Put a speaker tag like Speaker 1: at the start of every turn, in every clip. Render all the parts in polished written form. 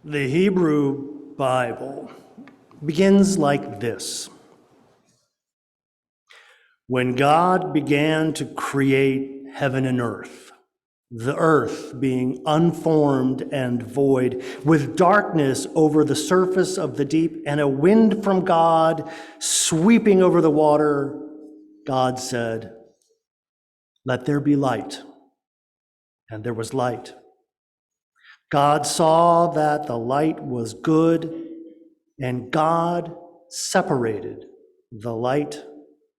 Speaker 1: The Hebrew Bible begins like this. When God began to create heaven and earth, the earth being unformed and void, with darkness over the surface of the deep and a wind from God sweeping over the water, God said, "Let there be light." And there was light. God saw that the light was good, and God separated the light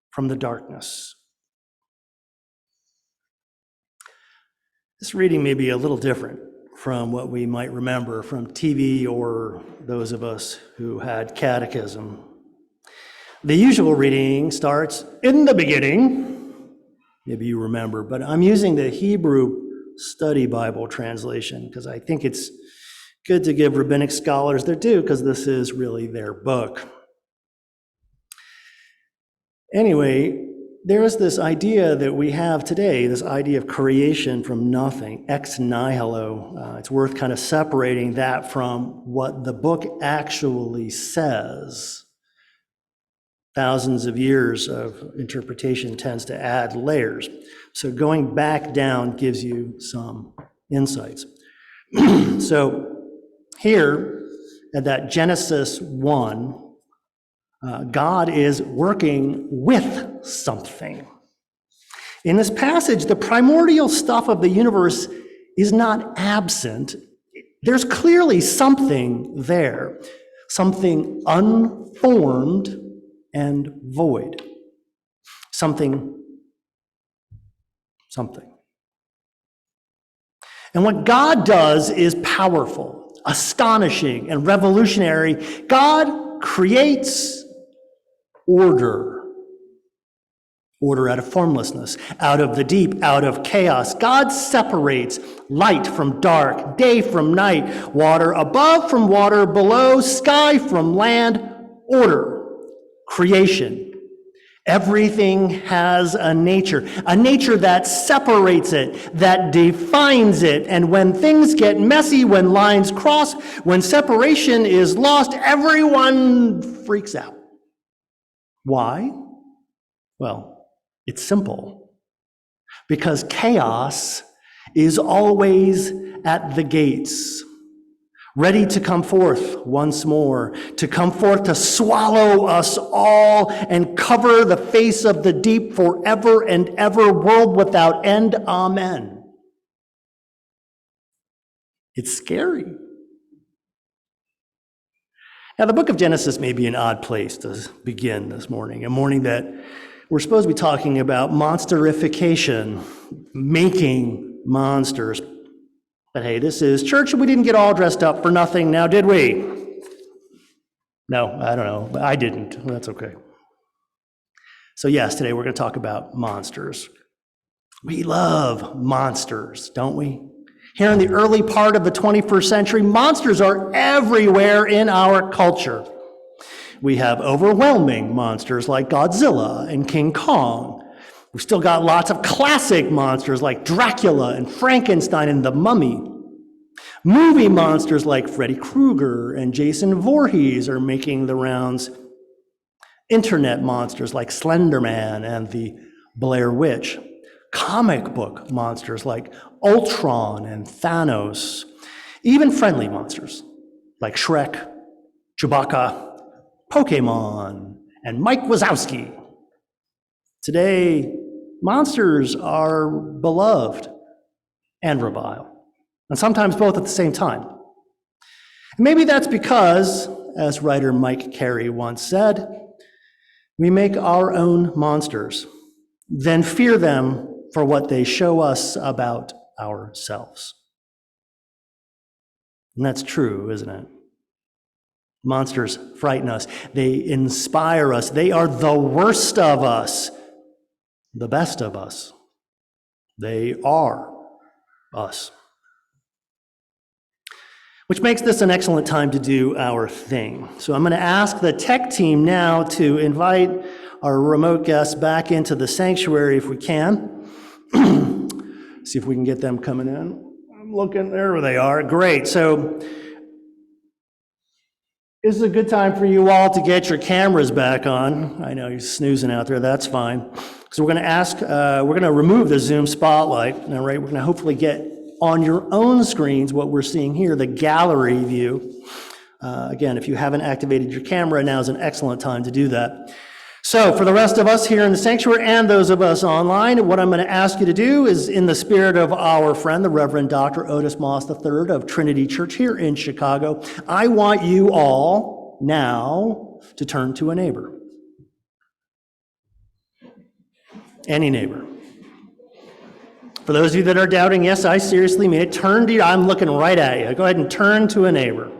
Speaker 1: from the darkness. This reading may be a little different from what we might remember from TV or those of us who had catechism. The usual reading starts, "In the beginning," maybe you remember, but I'm using the Hebrew Study Bible translation because I think it's good to give rabbinic scholars their due because this is really their book. Anyway, there's this idea that we have today, this idea of creation from nothing, ex nihilo. It's worth kind of separating that from what the book actually says. Thousands of years of interpretation tends to add layers. So going back down gives you some insights. So here at that Genesis 1, God is working with something. In this passage, the primordial stuff of the universe is not absent. There's clearly something there, something unformed and void. Something. And what God does is powerful, astonishing, and revolutionary. God creates order out of formlessness, out of the deep, out of chaos. God separates light from dark, day from night, water above from water below, sky from land, order, creation. Everything has a nature that separates it, that defines it. And when things get messy, when lines cross, when separation is lost, everyone freaks out. Why? Well, it's simple. Because chaos is always at the gates, ready to come forth once more, to come forth to swallow us all and cover the face of the deep forever and ever, world without end. Amen. It's scary. Now, the book of Genesis may be an odd place to begin this morning, a morning that we're supposed to be talking about Monsterfication, making monsters. But hey, this is church, and we didn't get all dressed up for nothing now, did we? No, I don't know. I didn't. That's okay. So yes, today we're going to talk about monsters. We love monsters, don't we? Here in the early part of the 21st century, monsters are everywhere in our culture. We have overwhelming monsters like Godzilla and King Kong. We've still got lots of classic monsters like Dracula and Frankenstein and the Mummy. Movie monsters like Freddy Krueger and Jason Voorhees are making the rounds. Internet monsters like Slender Man and the Blair Witch. Comic book monsters like Ultron and Thanos. Even friendly monsters like Shrek, Chewbacca, Pokemon, and Mike Wazowski. Today, monsters are beloved and reviled, and sometimes both at the same time. And maybe that's because, as writer Mike Carey once said, we make our own monsters, then fear them for what they show us about ourselves. And that's true, isn't it? Monsters frighten us. They inspire us. They are the worst of us, the best of us. They are us. Which makes this an excellent time to do our thing. So I'm going to ask the tech team now to invite our remote guests back into the sanctuary if we can. See if we can get them coming in. I'm looking, there they are. Great. So This is a good time for you all to get your cameras back on. I know you're snoozing out there, that's fine. So we're going to remove the Zoom spotlight, all right? We're going to hopefully get on your own screens what we're seeing here, the gallery view. Again, if you haven't activated your camera, now is an excellent time to do that. So for the rest of us here in the sanctuary and those of us online, what I'm going to ask you to do is, in the spirit of our friend, the Reverend Dr. Otis Moss III of Trinity Church here in Chicago, I want you all now to turn to a neighbor. Any neighbor. For those of you that are doubting, yes, I seriously mean it. Turn to you. I'm looking right at you. Go ahead and turn to a neighbor.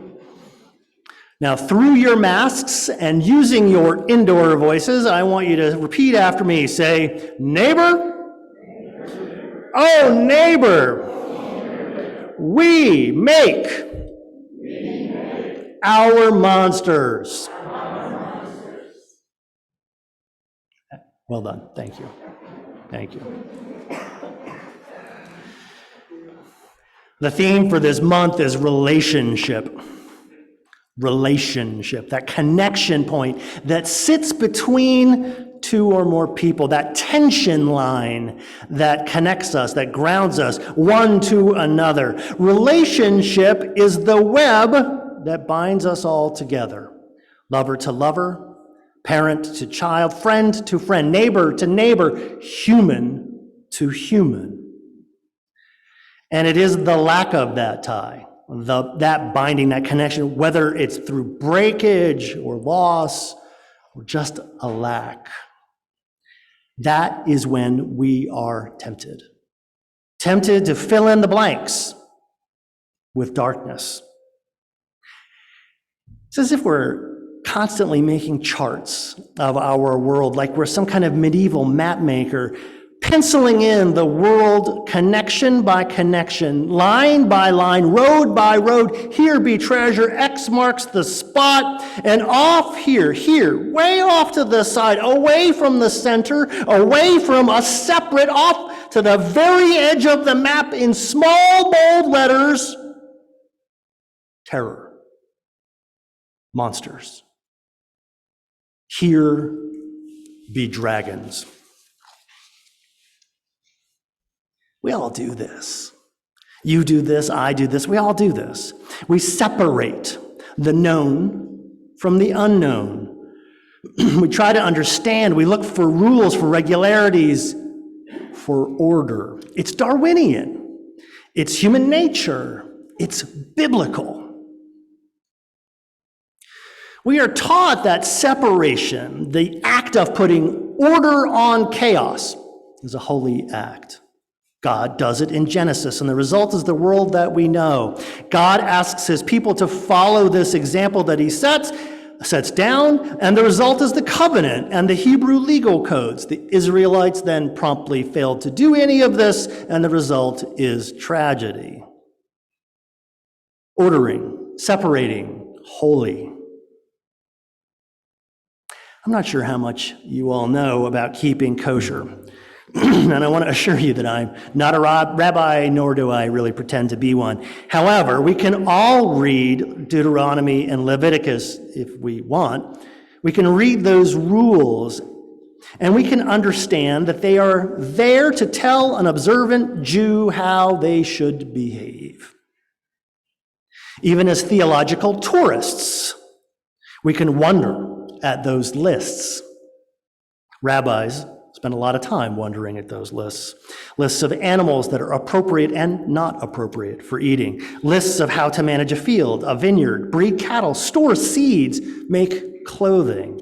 Speaker 1: Now, through your masks and using your indoor voices, I want you to repeat after me. Say, neighbor. Oh, neighbor. We make our monsters. Well done. Thank you. Thank you. The theme for this month is relationship. Relationship, that connection point that sits between two or more people, that tension line that connects us, that grounds us one to another. Relationship is the web that binds us all together. Lover to lover, parent to child, friend to friend, neighbor to neighbor, human to human. And it is the lack of that tie, that binding, that connection, whether it's through breakage or loss or just a lack. That is when we are tempted. Tempted to fill in the blanks with darkness. It's as if we're constantly making charts of our world, like we're some kind of medieval map maker, penciling in the world connection by connection, line by line, road by road. Here be treasure, X marks the spot, and off here, way off to the side, away from the center, away from us, separate, off to the very edge of the map in small, bold letters, terror, monsters. Here be dragons. We all do this. You do this, I do this, we all do this. We separate the known from the unknown. We try to understand, we look for rules, for regularities, for order. It's Darwinian. It's human nature. It's biblical. We are taught that separation, the act of putting order on chaos, is a holy act. God does it in Genesis, and the result is the world that we know. God asks his people to follow this example that he sets down, and the result is the covenant and the Hebrew legal codes. The Israelites then promptly failed to do any of this, and the result is tragedy. Ordering, separating, holy. I'm not sure how much you all know about keeping kosher. And I want to assure you that I'm not a rabbi, nor do I really pretend to be one. However, we can all read Deuteronomy and Leviticus if we want. We can read those rules, and we can understand that they are there to tell an observant Jew how they should behave. Even as theological tourists, we can wonder at those lists. Rabbis spend a lot of time wondering at those lists. Lists of animals that are appropriate and not appropriate for eating. Lists of how to manage a field, a vineyard, breed cattle, store seeds, make clothing.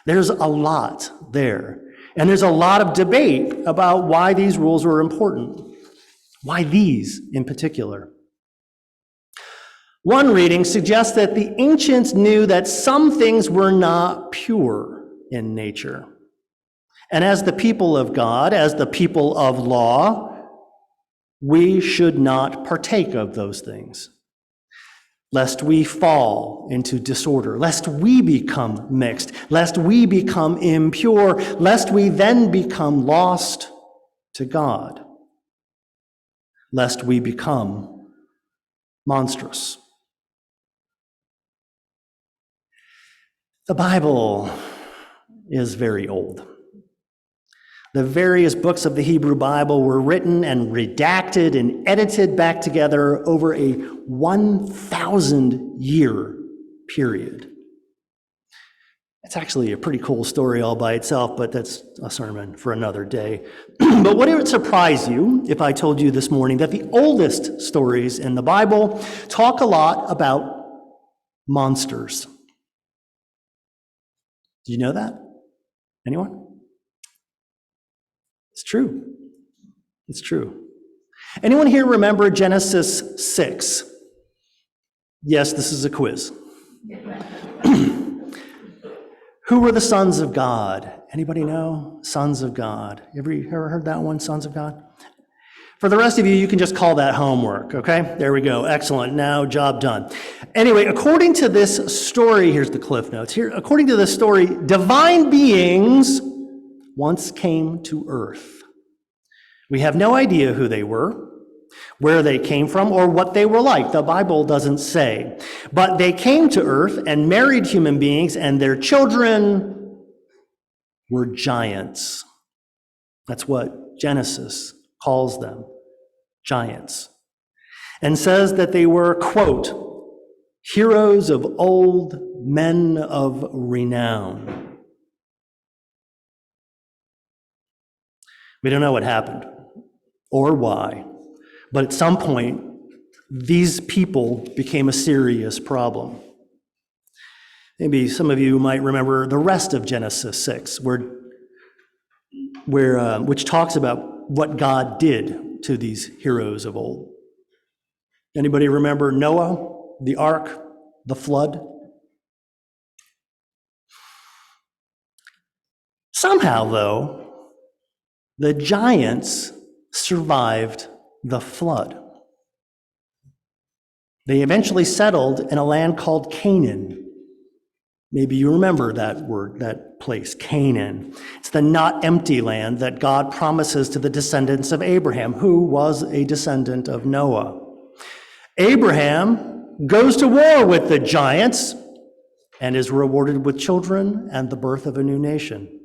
Speaker 1: There's a lot there. And there's a lot of debate about why these rules were important. Why these in particular? One reading suggests that the ancients knew that some things were not pure in nature. And as the people of God, as the people of law, we should not partake of those things, lest we fall into disorder, lest we become mixed, lest we become impure, lest we then become lost to God, lest we become monstrous. The Bible is very old. The various books of the Hebrew Bible were written and redacted and edited back together over a 1,000-year period. It's actually a pretty cool story all by itself, but that's a sermon for another day. But would it surprise you if I told you this morning that the oldest stories in the Bible talk a lot about monsters? Do you know that? Anyone? It's true. It's true. Anyone here remember Genesis 6? Yes, this is a quiz. Who were the sons of God? Anybody know? Sons of God. Ever heard that one, sons of God? For the rest of you, you can just call that homework, okay? There we go. Excellent. Now, job done. Anyway, according to this story, here's the cliff notes. Here, according to this story, divine beings once came to earth. We have no idea who they were, where they came from, or what they were like. The Bible doesn't say. But they came to earth and married human beings, and their children were giants. That's what Genesis calls them, giants. And says that they were, quote, heroes of old, men of renown. We don't know what happened or why. But at some point, these people became a serious problem. Maybe some of you might remember the rest of Genesis 6, which talks about what God did to these heroes of old. Anybody remember Noah, the ark, the flood? Somehow, though, the giants survived the flood. They eventually settled in a land called Canaan. Maybe you remember that word, that place, Canaan. It's the not empty land that God promises to the descendants of Abraham, who was a descendant of Noah. Abraham goes to war with the giants and is rewarded with children and the birth of a new nation.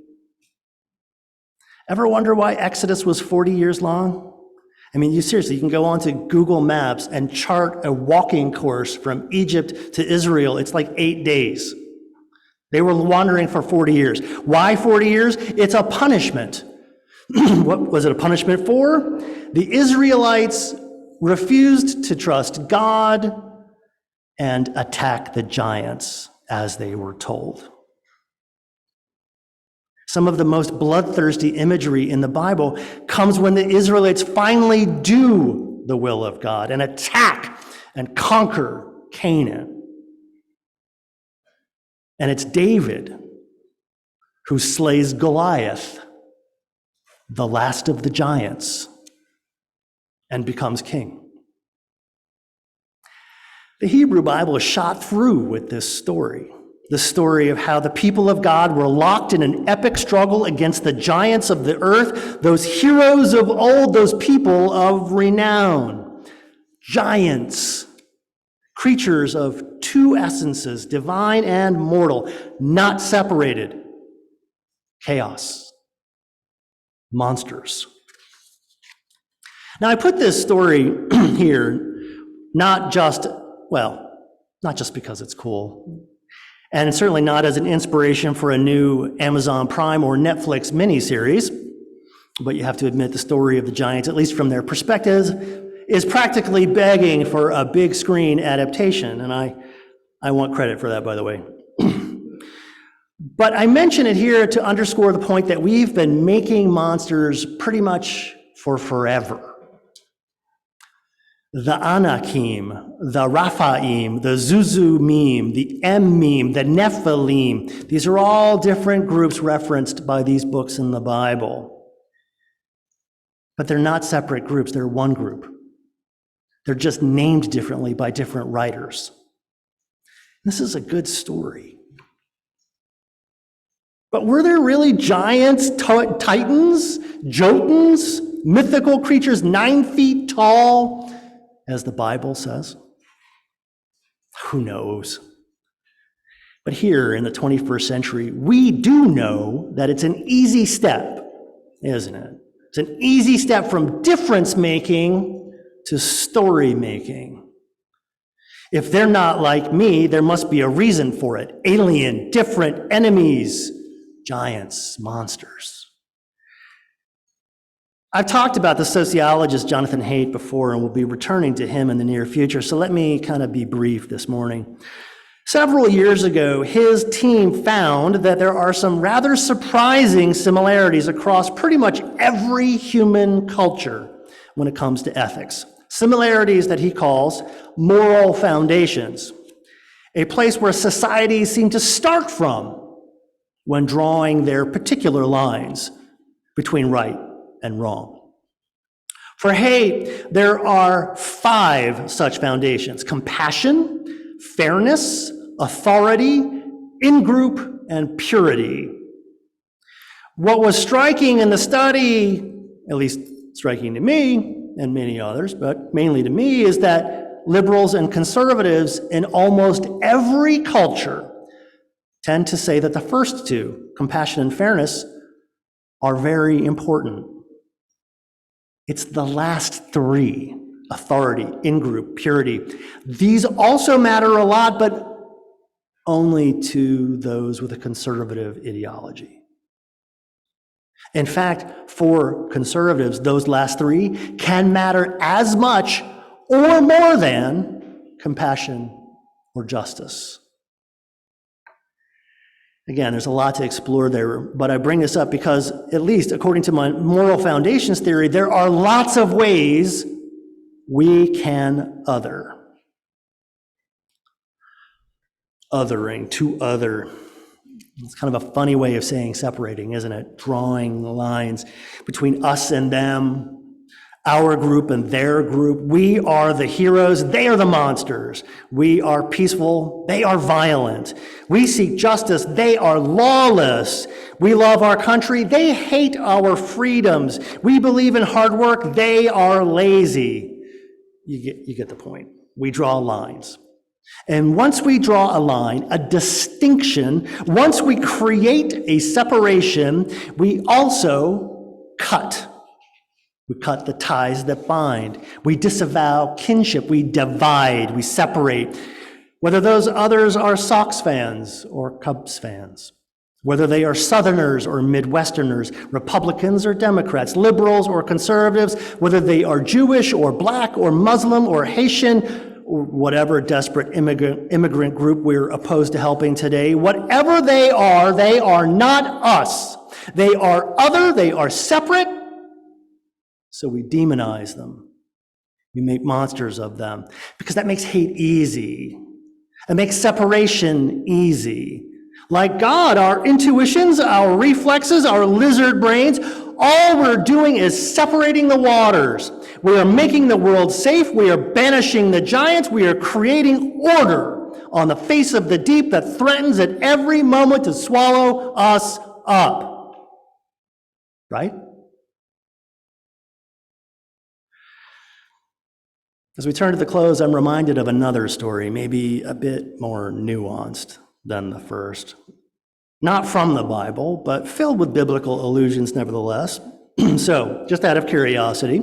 Speaker 1: Ever wonder why Exodus was 40 years long? I mean, you can go onto Google Maps and chart a walking course from Egypt to Israel. It's like 8 days. They were wandering for 40 years. Why 40 years? It's a punishment. What was it a punishment for? The Israelites refused to trust God and attack the giants as they were told. Some of the most bloodthirsty imagery in the Bible comes when the Israelites finally do the will of God and attack and conquer Canaan. And it's David who slays Goliath, the last of the giants, and becomes king. The Hebrew Bible is shot through with this story. The story of how the people of God were locked in an epic struggle against the giants of the earth, those heroes of old, those people of renown. Giants, creatures of two essences, divine and mortal, not separated. Chaos. Monsters. Now, I put this story here not just because it's cool, and certainly not as an inspiration for a new Amazon Prime or Netflix miniseries, but you have to admit the story of the giants, at least from their perspectives, is practically begging for a big screen adaptation, and I want credit for that, by the way. But I mention it here to underscore the point that we've been making monsters pretty much for forever. The Anakim, the Raphaim, the Zuzumim, the Emim, the Nephilim. These are all different groups referenced by these books in the Bible. But they're not separate groups, they're one group. They're just named differently by different writers. This is a good story. But were there really giants, titans, jotuns, mythical creatures 9 feet tall, as the Bible says? Who knows? But here in the 21st century, we do know that it's an easy step, isn't it? It's an easy step from difference making to story making. If they're not like me, there must be a reason for it. Alien, different, enemies, giants, monsters. I've talked about the sociologist Jonathan Haidt before, and we'll be returning to him in the near future, so let me kind of be brief this morning. Several years ago, his team found that there are some rather surprising similarities across pretty much every human culture when it comes to ethics. Similarities that he calls moral foundations, a place where societies seem to start from when drawing their particular lines between right and wrong. For Haidt, there are 5 such foundations: compassion, fairness, authority, in-group, and purity. What was striking in the study, at least striking to me and many others, but mainly to me, is that liberals and conservatives in almost every culture tend to say that the first 2, compassion and fairness, are very important. It's the last 3, authority, in-group, purity. These also matter a lot, but only to those with a conservative ideology. In fact, for conservatives, those last 3 can matter as much or more than compassion or justice. Again, there's a lot to explore there, but I bring this up because, at least according to my moral foundations theory, there are lots of ways we can other. Othering, to other. It's kind of a funny way of saying separating, isn't it? Drawing lines between us and them, our group and their group. We are the heroes, they are the monsters. We are peaceful, they are violent. We seek justice, they are lawless. We love our country, they hate our freedoms. We believe in hard work, they are lazy. You get the point. We draw lines. And once we draw a line, a distinction, once we create a separation, we also cut. We cut the ties that bind. We disavow kinship. We divide. We separate. Whether those others are Sox fans or Cubs fans, whether they are Southerners or Midwesterners, Republicans or Democrats, liberals or conservatives, whether they are Jewish or black or Muslim or Haitian, or whatever desperate immigrant group we're opposed to helping today, whatever they are not us. They are other, they are separate, so we demonize them. We make monsters of them, because that makes hate easy. It makes separation easy. Like God, our intuitions, our reflexes, our lizard brains, all we're doing is separating the waters. We are making the world safe. We are banishing the giants. We are creating order on the face of the deep that threatens at every moment to swallow us up. Right? As we turn to the close, I'm reminded of another story, maybe a bit more nuanced than the first. Not from the Bible, but filled with biblical allusions nevertheless. So, just out of curiosity,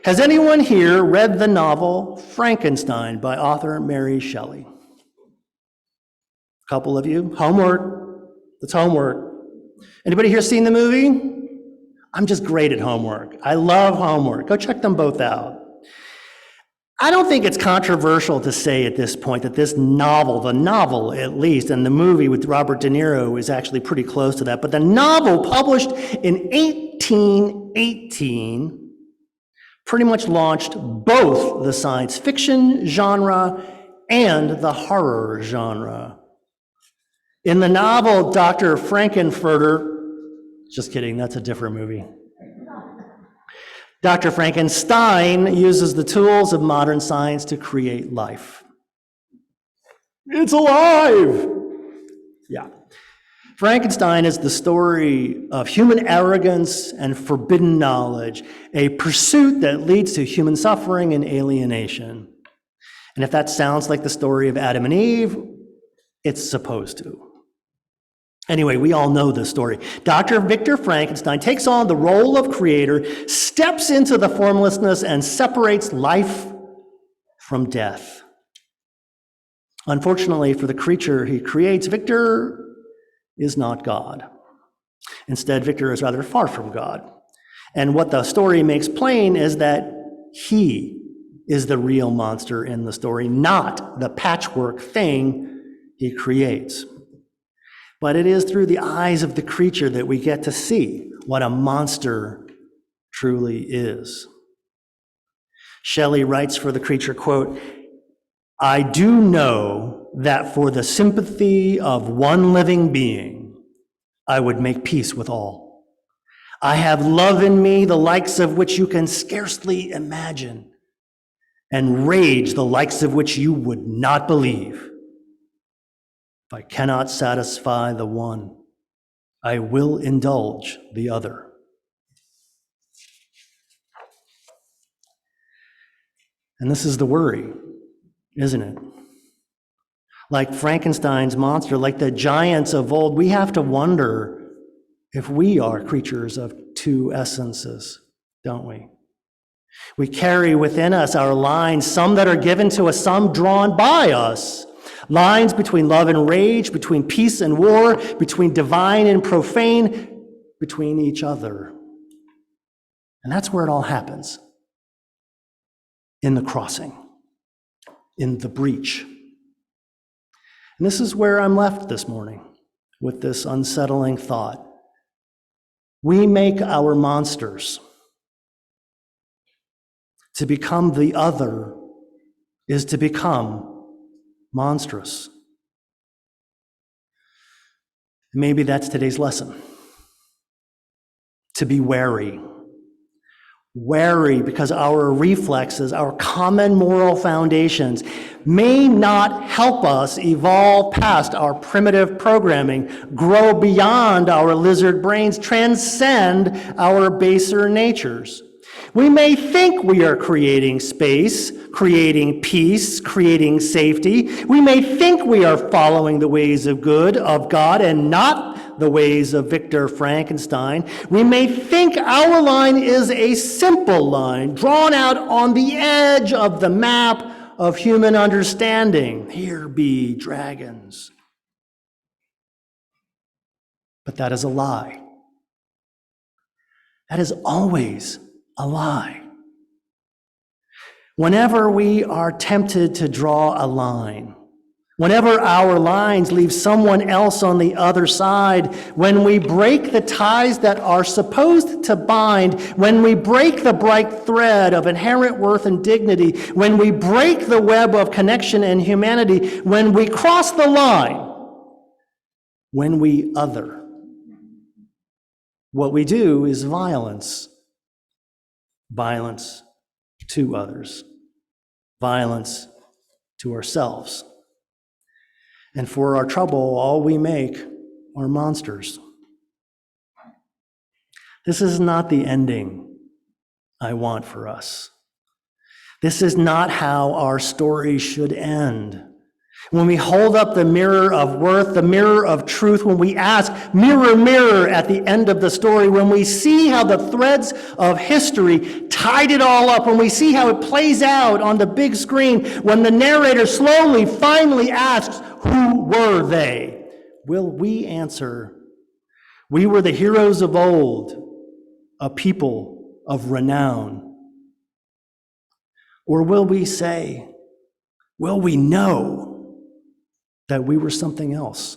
Speaker 1: has anyone here read the novel Frankenstein by author Mary Shelley? A couple of you? Homework. It's homework. Anybody here seen the movie? I'm just great at homework. I love homework. Go check them both out. I don't think it's controversial to say at this point that this novel, the novel at least, and the movie with Robert De Niro is actually pretty close to that, but the novel published in 1818 pretty much launched both the science fiction genre and the horror genre. In the novel, Dr. Frankenfurter, just kidding, that's a different movie. Dr. Frankenstein uses the tools of modern science to create life. It's alive! Yeah. Frankenstein is the story of human arrogance and forbidden knowledge, a pursuit that leads to human suffering and alienation. And if that sounds like the story of Adam and Eve, it's supposed to. Anyway, we all know this story. Dr. Victor Frankenstein takes on the role of creator, steps into the formlessness, and separates life from death. Unfortunately for the creature he creates, Victor is not God. Instead, Victor is rather far from God. And what the story makes plain is that he is the real monster in the story, not the patchwork thing he creates. But it is through the eyes of the creature that we get to see what a monster truly is. Shelley writes for the creature, quote, "I do know that for the sympathy of one living being, I would make peace with all. I have love in me, the likes of which you can scarcely imagine, and rage, the likes of which you would not believe. If I cannot satisfy the one, I will indulge the other." And this is the worry, isn't it? Like Frankenstein's monster, like the giants of old, we have to wonder if we are creatures of two essences, don't we? We carry within us our lines, some that are given to us, some drawn by us. Lines between love and rage, between peace and war, between divine and profane, between each other. And that's where it all happens. In the crossing, in the breach. And this is where I'm left this morning with this unsettling thought. We make our monsters. To become the other is to become monstrous. Maybe that's today's lesson. To be wary. Wary because our reflexes, our common moral foundations, may not help us evolve past our primitive programming, grow beyond our lizard brains, transcend our baser natures. We may think we are creating space, creating peace, creating safety. We may think we are following the ways of good, of God, and not the ways of Victor Frankenstein. We may think our line is a simple line, drawn out on the edge of the map of human understanding. Here be dragons. But that is a lie. That is always a lie. Whenever we are tempted to draw a line, whenever our lines leave someone else on the other side, when we break the ties that are supposed to bind, when we break the bright thread of inherent worth and dignity, when we break the web of connection and humanity, when we cross the line, when we other, what we do is violence. Violence to others. Violence to ourselves. And for our trouble, all we make are monsters. This is not the ending I want for us. This is not how our story should end. When we hold up the mirror of worth, the mirror of truth, when we ask, mirror, mirror, at the end of the story, when we see how the threads of history tied it all up, when we see how it plays out on the big screen, when the narrator slowly, finally asks, who were they? Will we answer, we were the heroes of old, a people of renown? Or will we say, will we know that we were something else?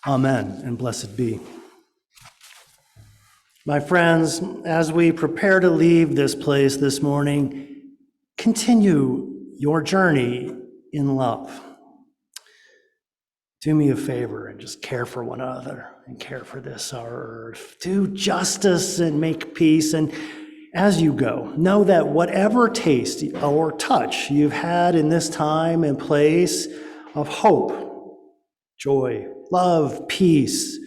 Speaker 1: Amen, and blessed be. My friends, as we prepare to leave this place this morning, continue your journey in love. Do me a favor and just care for one another and care for this, our earth. Do justice and make peace. And as you go, know that whatever taste or touch you've had in this time and place of hope, joy, love, peace,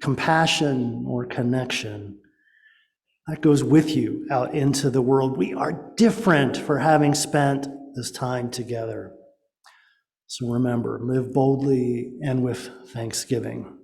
Speaker 1: compassion, or connection, that goes with you out into the world. We are different for having spent this time together. So remember, live boldly and with thanksgiving.